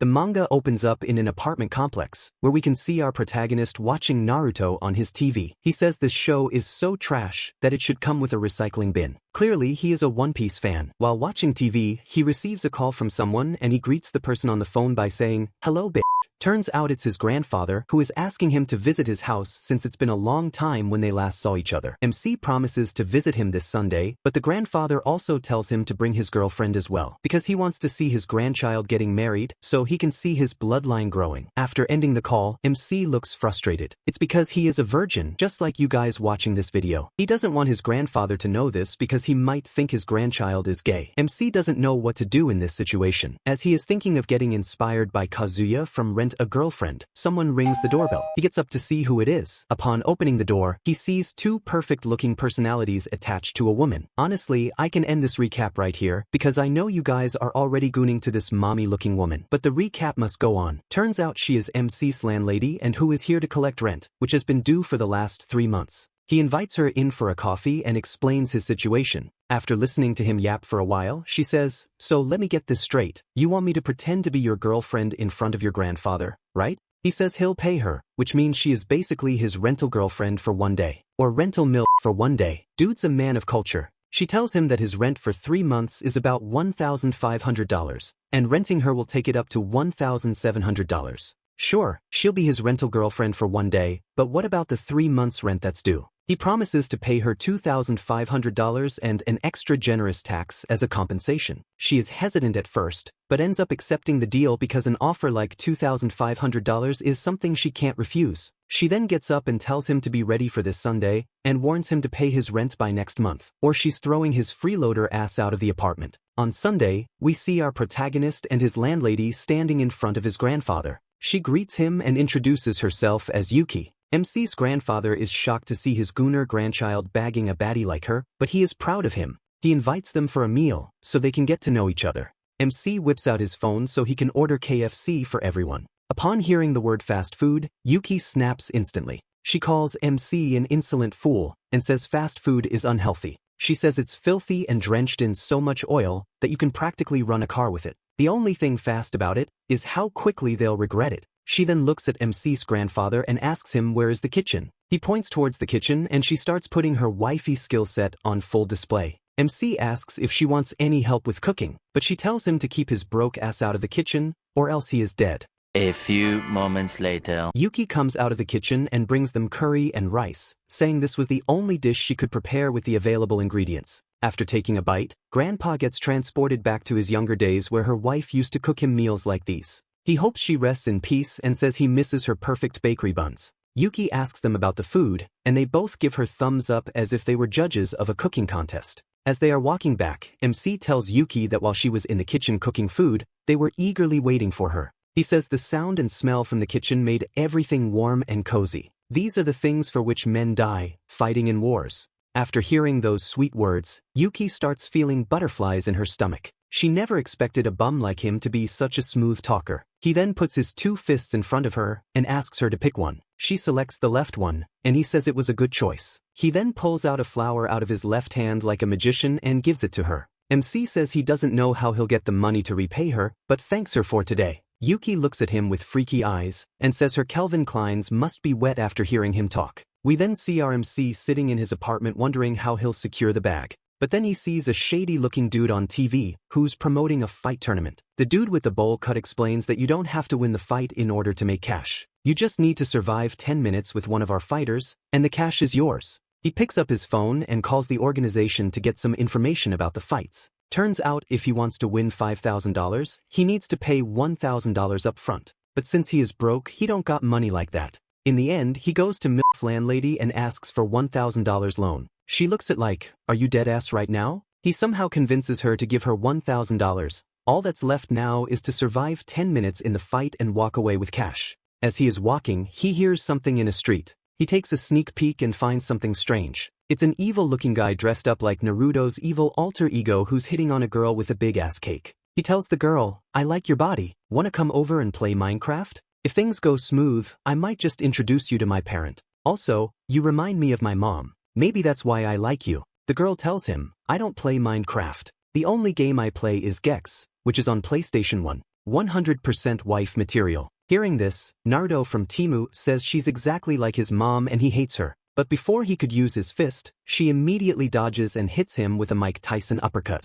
The manga opens up in an apartment complex, where we can see our protagonist watching Naruto on his TV. He says this show is so trash that it should come with a recycling bin. Clearly, he is a One Piece fan. While watching TV, he receives a call from someone and he greets the person on the phone by saying, "Hello, bitch." Turns out it's his grandfather who is asking him to visit his house since it's been a long time when they last saw each other. MC promises to visit him this Sunday, but the grandfather also tells him to bring his girlfriend as well, because he wants to see his grandchild getting married so he can see his bloodline growing. After ending the call, MC looks frustrated. It's because he is a virgin, just like you guys watching this video. He doesn't want his grandfather to know this because he might think his grandchild is gay. MC doesn't know what to do in this situation, as he is thinking of getting inspired by Kazuya from Rent a Girlfriend. Someone rings the doorbell. He gets up to see who it is. Upon opening the door, he sees two perfect-looking personalities attached to a woman. Honestly, I can end this recap right here, because I know you guys are already gooning to this mommy-looking woman. But the recap must go on. Turns out she is MC's landlady and who is here to collect rent, which has been due for the last 3 months. He invites her in for a coffee and explains his situation. After listening to him yap for a while, she says, "So let me get this straight. You want me to pretend to be your girlfriend in front of your grandfather, right?" He says he'll pay her, which means she is basically his rental girlfriend for 1 day. Or rental mill for 1 day. Dude's a man of culture. She tells him that his rent for 3 months is about $1,500, and renting her will take it up to $1,700. Sure, she'll be his rental girlfriend for 1 day, but what about the 3 months rent that's due? He promises to pay her $2,500 and an extra generous tax as a compensation. She is hesitant at first, but ends up accepting the deal because an offer like $2,500 is something she can't refuse. She then gets up and tells him to be ready for this Sunday, and warns him to pay his rent by next month, or she's throwing his freeloader ass out of the apartment. On Sunday, we see our protagonist and his landlady standing in front of his grandfather. She greets him and introduces herself as Yuki. MC's grandfather is shocked to see his gooner grandchild bagging a baddie like her, but he is proud of him. He invites them for a meal, so they can get to know each other. MC whips out his phone so he can order KFC for everyone. Upon hearing the word fast food, Yuki snaps instantly. She calls MC an insolent fool, and says fast food is unhealthy. She says it's filthy and drenched in so much oil that you can practically run a car with it. The only thing fast about it is how quickly they'll regret it. She then looks at MC's grandfather and asks him where is the kitchen. He points towards the kitchen and she starts putting her wifey skill set on full display. MC asks if she wants any help with cooking, but she tells him to keep his broke ass out of the kitchen, or else he is dead. A few moments later, Yuki comes out of the kitchen and brings them curry and rice, saying this was the only dish she could prepare with the available ingredients. After taking a bite, Grandpa gets transported back to his younger days where her wife used to cook him meals like these. He hopes she rests in peace and says he misses her perfect bakery buns. Yuki asks them about the food, and they both give her thumbs up as if they were judges of a cooking contest. As they are walking back, MC tells Yuki that while she was in the kitchen cooking food, they were eagerly waiting for her. He says the sound and smell from the kitchen made everything warm and cozy. These are the things for which men die, fighting in wars. After hearing those sweet words, Yuki starts feeling butterflies in her stomach. She never expected a bum like him to be such a smooth talker. He then puts his 2 fists in front of her and asks her to pick one. She selects the left one, and he says it was a good choice. He then pulls out a flower out of his left hand like a magician and gives it to her. MC says he doesn't know how he'll get the money to repay her, but thanks her for today. Yuki looks at him with freaky eyes and says her Calvin Kleins must be wet after hearing him talk. We then see our MC sitting in his apartment wondering how he'll secure the bag. But then he sees a shady-looking dude on TV who's promoting a fight tournament. The dude with the bowl cut explains that you don't have to win the fight in order to make cash. You just need to survive 10 minutes with one of our fighters, and the cash is yours. He picks up his phone and calls the organization to get some information about the fights. Turns out if he wants to win $5,000, he needs to pay $1,000 up front. But since he is broke, he don't got money like that. In the end, he goes to MILF landlady and asks for $1,000 loan. She looks at like, are you dead ass right now? He somehow convinces her to give her $1,000. All that's left now is to survive 10 minutes in the fight and walk away with cash. As he is walking, he hears something in a street. He takes a sneak peek and finds something strange. It's an evil-looking guy dressed up like Naruto's evil alter ego who's hitting on a girl with a big-ass cake. He tells the girl, I like your body. Wanna come over and play Minecraft? If things go smooth, I might just introduce you to my parent. Also, you remind me of my mom. Maybe that's why I like you. The girl tells him, I don't play Minecraft. The only game I play is Gex, which is on PlayStation 1. 100% wife material. Hearing this, Naruto from Timu says she's exactly like his mom and he hates her. But before he could use his fist, she immediately dodges and hits him with a Mike Tyson uppercut.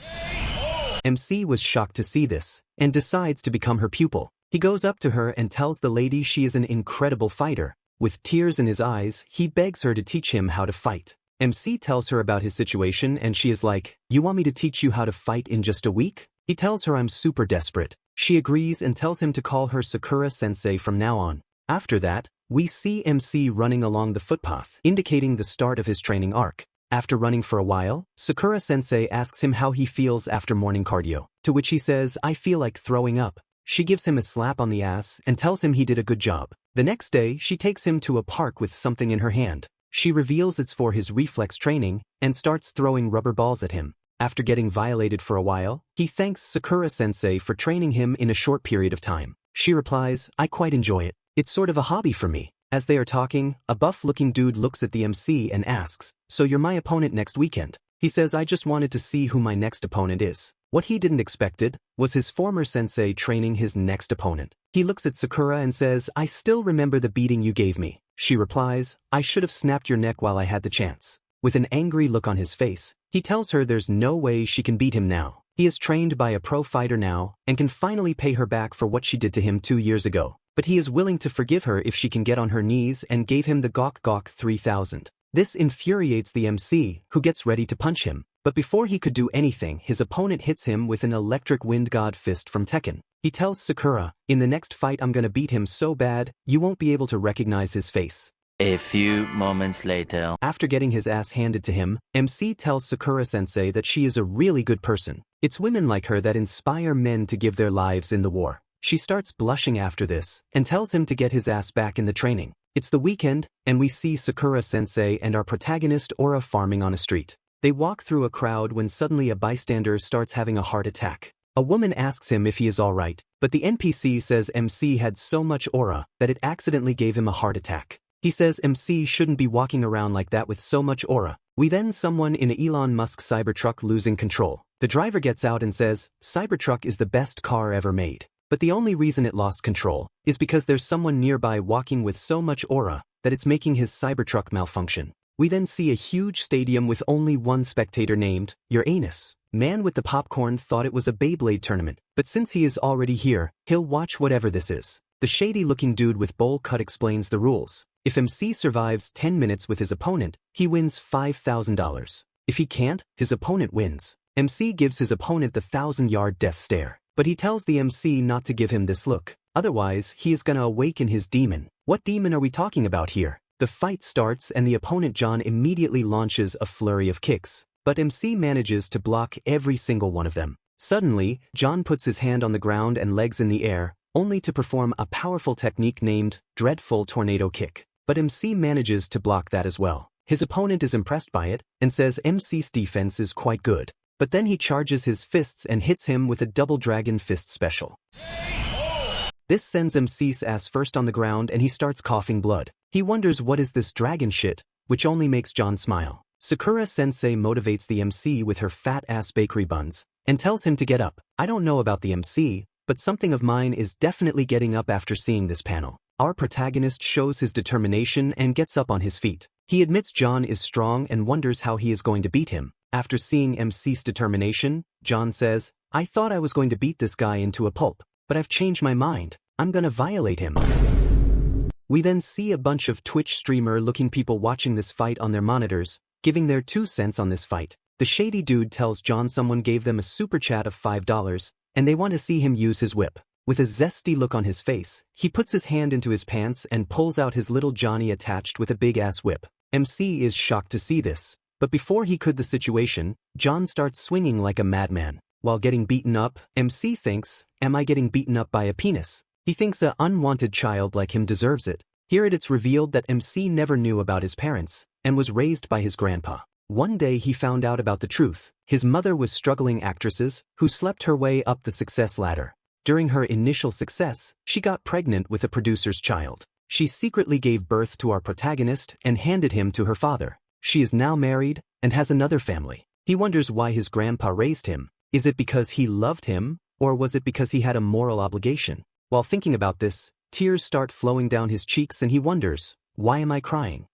MC was shocked to see this, and decides to become her pupil. He goes up to her and tells the lady she is an incredible fighter. With tears in his eyes, he begs her to teach him how to fight. MC tells her about his situation and she is like, "You want me to teach you how to fight in just a week?" He tells her I'm super desperate. She agrees and tells him to call her Sakura-sensei from now on. After that, we see MC running along the footpath, indicating the start of his training arc. After running for a while, Sakura-sensei asks him how he feels after morning cardio, to which he says, "I feel like throwing up." She gives him a slap on the ass and tells him he did a good job. The next day, she takes him to a park with something in her hand. She reveals it's for his reflex training and starts throwing rubber balls at him. After getting violated for a while, he thanks Sakura-sensei for training him in a short period of time. She replies, "I quite enjoy it. It's sort of a hobby for me." As they are talking, a buff-looking dude looks at the MC and asks, "So you're my opponent next weekend?" He says, "I just wanted to see who my next opponent is." What he didn't expected was his former sensei training his next opponent. He looks at Sakura and says, "I still remember the beating you gave me." She replies, "I should have snapped your neck while I had the chance." With an angry look on his face, he tells her there's no way she can beat him now. He is trained by a pro fighter now and can finally pay her back for what she did to him 2 years ago. But he is willing to forgive her if she can get on her knees and gave him the Gok Gok 3000. This infuriates the MC, who gets ready to punch him. But before he could do anything, his opponent hits him with an electric wind god fist from Tekken. He tells Sakura, "In the next fight I'm gonna beat him so bad, you won't be able to recognize his face." A few moments later. After getting his ass handed to him, MC tells Sakura-sensei that she is a really good person. It's women like her that inspire men to give their lives in the war. She starts blushing after this, and tells him to get his ass back in the training. It's the weekend, and we see Sakura-sensei and our protagonist Aura farming on a street. They walk through a crowd when suddenly a bystander starts having a heart attack. A woman asks him if he is alright, but the NPC says MC had so much aura that it accidentally gave him a heart attack. He says MC shouldn't be walking around like that with so much aura. We then someone in Elon Musk Cybertruck losing control. The driver gets out and says, "Cybertruck is the best car ever made." But the only reason it lost control is because there's someone nearby walking with so much aura that it's making his Cybertruck malfunction. We then see a huge stadium with only one spectator named Uranus. Man with the popcorn thought it was a Beyblade tournament, but since he is already here, he'll watch whatever this is. The shady-looking dude with bowl cut explains the rules. If MC survives 10 minutes with his opponent, he wins $5,000. If he can't, his opponent wins. MC gives his opponent the 1,000-yard death stare, but he tells the MC not to give him this look. Otherwise, he is gonna awaken his demon. What demon are we talking about here? The fight starts and the opponent John immediately launches a flurry of kicks, but MC manages to block every single one of them. Suddenly, John puts his hand on the ground and legs in the air, only to perform a powerful technique named Dreadful Tornado Kick. But MC manages to block that as well. His opponent is impressed by it and says MC's defense is quite good. But then he charges his fists and hits him with a double dragon fist special. This sends MC's ass first on the ground and he starts coughing blood. He wonders what is this dragon shit, which only makes John smile. Sakura-sensei motivates the MC with her fat-ass bakery buns, and tells him to get up. I don't know about the MC, but something of mine is definitely getting up after seeing this panel. Our protagonist shows his determination and gets up on his feet. He admits John is strong and wonders how he is going to beat him. After seeing MC's determination, John says, "I thought I was going to beat this guy into a pulp, but I've changed my mind. I'm gonna violate him." We then see a bunch of Twitch streamer-looking people watching this fight on their monitors, giving their 2 cents on this fight. The shady dude tells John someone gave them a super chat of $5, and they want to see him use his whip. With a zesty look on his face, he puts his hand into his pants and pulls out his little Johnny attached with a big-ass whip. MC is shocked to see this, but before he could the situation, John starts swinging like a madman. While getting beaten up, MC thinks, "Am I getting beaten up by a penis?" He thinks an unwanted child like him deserves it. Here it's revealed that MC never knew about his parents, and was raised by his grandpa. One day he found out about the truth. His mother was struggling actresses who slept her way up the success ladder. During her initial success, she got pregnant with a producer's child. She secretly gave birth to our protagonist and handed him to her father. She is now married and has another family. He wonders why his grandpa raised him. Is it because he loved him, Or was it because he had a moral obligation? While thinking about this, tears start flowing down his cheeks and he wonders, why am I crying?